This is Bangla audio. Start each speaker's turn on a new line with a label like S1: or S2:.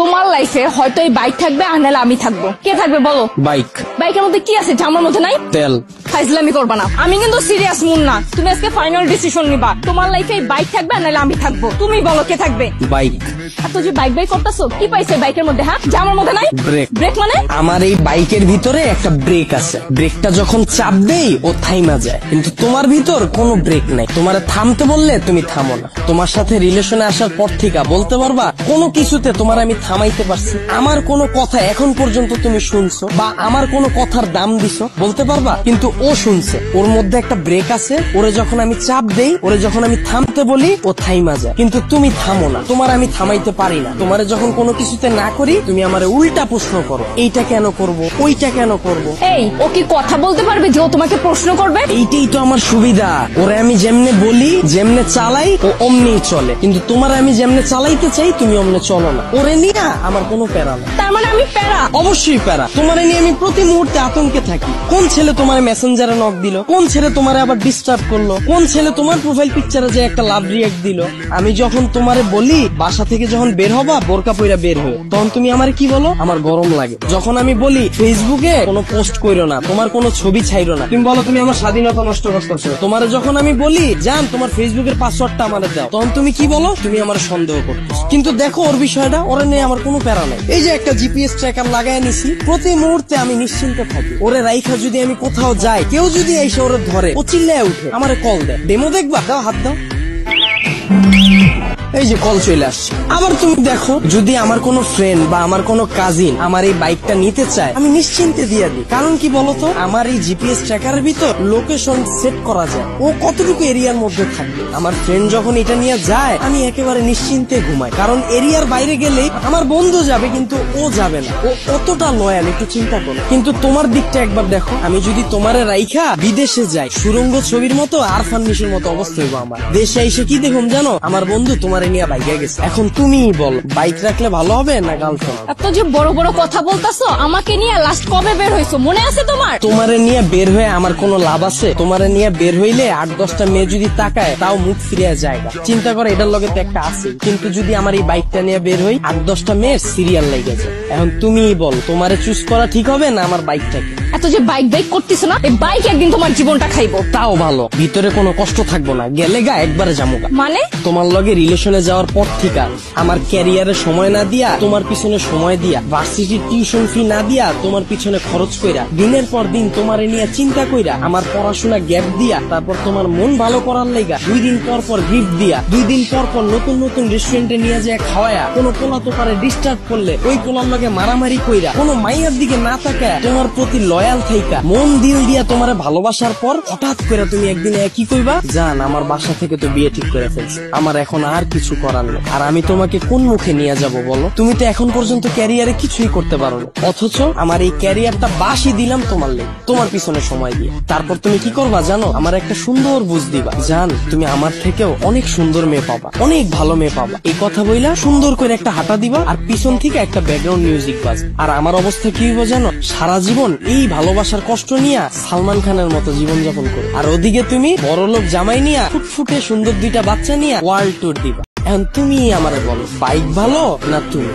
S1: তোমার লাইফে হয়তো এই বাইক থাকবে আর নাহলে আমি থাকবো। কে থাকবে বলো?
S2: বাইক।
S1: বাইকের মধ্যে কি আছে যা আমার মধ্যে নাই?
S2: তেল।
S1: ফাইজলামি করবা না, আমি কিন্তু সিরিয়াস মুন না। তুমি আজকে ফাইনাল ডিসিশন নিবা, তোমার লাইফে এই বাইক থাকবে আর নাহলে আমি থাকবো। তুমি বলো কে থাকবে?
S2: বাইক।
S1: এত যে বাইক বাইক করতেছো, কি পাইছে বাইকের মধ্যে? হ্যাঁ, যা আমার মধ্যে নাই?
S2: ব্রেক।
S1: ব্রেক মানে?
S2: আমার এই বাইকের ভিতরে একটা ব্রেক আছে, ব্রেকটা যখন চাপ দেই ও থাইমা যায়, কিন্তু তোমার ভিতর কোনো ব্রেক নাই। তোমার থামতে বললে তুমি থামো না। তোমার সাথে রিলেশনে আসার পর থেকে বলতে পারবা কোনো কিছুতে তোমার আমি থামাইতে পারছি? আমার কোনো কথা এখন পর্যন্ত তুমি শুনছো বা আমার কোনো কথার দাম দিছো বলতে পারবা? কিন্তু ও শুনছে, ওর মধ্যে একটা ব্রেক আছে। ওরে যখন আমি চাপ দেই, ওরে যখন আমি থামতে বলি ও থাইমা যায়, কিন্তু তুমি থামো না। তোমার আমি থামাইতে পারি না। তোমারে যখন কোনো কিছুতে না করি তুমি আমারে উল্টা প্রশ্ন করো, এইটা কেন করব, ওইটা কেন করব।
S1: এই, ও কি কথা বলতে পারবে যে ও তোমাকে প্রশ্ন করবে?
S2: এইটাই তো আমার সুবিধা। ওরে আমি যেমনে বলি, যেমনে চালাই ও অমনি চলে, কিন্তু তোমার আমি যেমনে চালাইতে চাই তুমি অমনে চলো না। ওরে নিয়ে আমার কোনো প্যারা না।
S1: তার মানে আমি প্যারা?
S2: অবশ্যই প্যারা। তোমারে নিয়ে আমি প্রতি মুহূর্তে আতঙ্কে থাকি। কোন ছেলে তোমার মেসেঞ্জারে নক দিল, কোন ছেলে তোমারে আবার ডিস্টার্ব করলো, কোন ছেলে তোমার প্রোফাইল পিকচারে যে একটা লাভ রিয়াক্ট দিল। আমি যখন তোমারে বলি বাসা থেকে যখন বের হবা বোরকা পইরা বের হয়ে, তখন তুমি আমারে কি বলো? আমার গরম লাগে। যখন আমি বলি ফেসবুকে কোনো পোস্ট কইরো না, তোমার কোনো ছবি ছাইরো না, তুমি বলো তুমি আমার স্বাধীনতা নষ্ট করতেছো। তোমারে যখন আমি বলি জান তোমার ফেসবুকের পাসওয়ার্ডটা আমারে দাও, তখন তুমি কি বলো? তুমি আমার সন্দেহ করতেছো। কিন্তু দেখো ওর বিষয়টা, ওরে নিয়ে আমার কোনো প্যারা নাই। এই যে একটা জিপিএস ট্র্যাকার লাগাই নিছি, প্রতি মুহূর্তে আমি নিশ্চিন্তে থাকি। ওরে রাইখা যদি আমি কোথাও যাই, কেউ যদি এসে ওরে ধরে, ও চিল্লায় উঠে আমারে কল দেয়, ডেমো দেখবা, দাও হাত দাও। এই যে কল চলে আসছে। আবার তুমি দেখো যদি আমার কোনো ফ্রেন্ড বা আমার কোনো কাজিন আমার এই বাইকটা নিতে চায়, আমি নিশ্চিন্তে দিয়ে দিই। কারণ কি বলতো, আমার এই জিপিএস ট্র্যাকারের ভিতর লোকেশন সেট করা যায়, ও কতটুকু এরিয়ার মধ্যে থাকবে। আমার ফ্রেন্ড যখন এটা নিয়ে যায় আমি একেবারে নিশ্চিন্তে ঘুমাই, কারণ এরিয়ার বাইরে গেলে আমার বন্ধু যাবে কিন্তু ও যাবে না। ও কতটা লয়াল একটু চিন্তা করো। কিন্তু তোমার দিকটা একবার দেখো, আমি যদি তোমারে রাইখা বিদেশে যাই, সুরঙ্গ ছবির মতো আর ফান্নিশের মতো অবস্থা হইব আমার। দেশে এসে কি দেখুন জানো, আমার বন্ধু তোমার নিয়ে বাইকে গেছে। এখন তুমিই বল বাইক রাখলে ভালো হবে না গার্লফ্রেন্ড?
S1: এত যে বড় বড় কথা বলতাছো, আমাকে নিয়ে লাস্ট কবে বের হইছো মনে আছে তোমার?
S2: তোমারে নিয়ে বের হয়ে আমার কোনো লাভ আছে? তোমারে নিয়ে বের হইলে 8-10টা মেয়ে যদি তাকায় তাও মুখ ফিরিয়ে যায়। চিন্তা করে এটার লগে তো একটা আছে। কিন্তু যদি আমার এই বাইকটা নিয়ে বের হই, 8-10টা মেয়ের সিরিয়াল লেগে যায়। এখন তুমিই বল তোমারে চুজ করা ঠিক হবে না আমার বাইকটাকে?
S1: এত যে বাইক বাইক করতেছো না, এই বাইক একদিন তোমার জীবনটা খাইবো।
S2: তাও ভালো, ভিতরে কোনো কষ্ট থাকবো না, গেলে গা একবারে জামুগা।
S1: মানে?
S2: তোমার লগে রিলেশনে যাওয়ার পর থেকে আমার ক্যারিয়ারে সময় না দিয়া তোমার পিছনে সময় দিয়া, ভার্সিটির টিউশন ফি না দিয়া তোমার পিছনে খরচ কইরা, দিনের পর দিন তোমারে নিয়ে চিন্তা কইরা, আমার পড়াশোনা গ্যাপ দিয়া, তারপর তোমার মন ভালো করার লাইগা 2 দিন পর পর গিফট দিয়া, 2 দিন পর পর নতুন নতুন রেস্টুরেন্টে নিয়ে যায় খাওয়ায়া, কোনো পোলা তো পারে ডিস্টার্ব করলে ওই পোলার লগে মারামারি কইরা, কোনো মাইয়ার দিকে না তাকায় তোমার প্রতি লয়াল থাইকা মন দিল দিয়া তোমারে ভালোবাসার পর হঠাৎ করে তুমি একদিন কি কইবা, জান আমার বাসা থেকে তো বিয়ে ঠিক করে ফেলছি, আমার এখন আর কিছু করার নেই। আর আমি তোমাকে কোন মুখে নিয়ে যাব বলো? তুমি তো এখন পর্যন্ত ক্যারিয়ারে কিছুই করতে পারো না, অথচ আমার এই ক্যারিয়ারটা বাসি দিলাম তোমার লেগে, তোমার পিছনে সময় দিয়ে। তারপর তুমি কি করবা জানো? আমার একটা সুন্দর বুঝ দিবা, জান তুমি আমার থেকেও অনেক সুন্দর মেয়ে পাবা, অনেক ভালো মেয়ে পাবা। এই কথা বইলা সুন্দর করে একটা হাঁটা দিবা আর পিছন থেকে একটা ব্যাকগ্রাউন্ড মিউজিক বাজ। আর আমার অবস্থা কি হইব জানো? সারা জীবন এই ভালোবাসার কষ্ট নিয়া সালমান খানের মতো জীবন যাপন করো, আর ওদিকে তুমি বড়লোক জামাই নিয়া ফুটফুটে সুন্দর 2টা বাচ্চা নিয়া ওয়ার্ল্ড ট্যুর দিবা। এখন তুমি আমারে বলো বাইক ভালো না তুমি?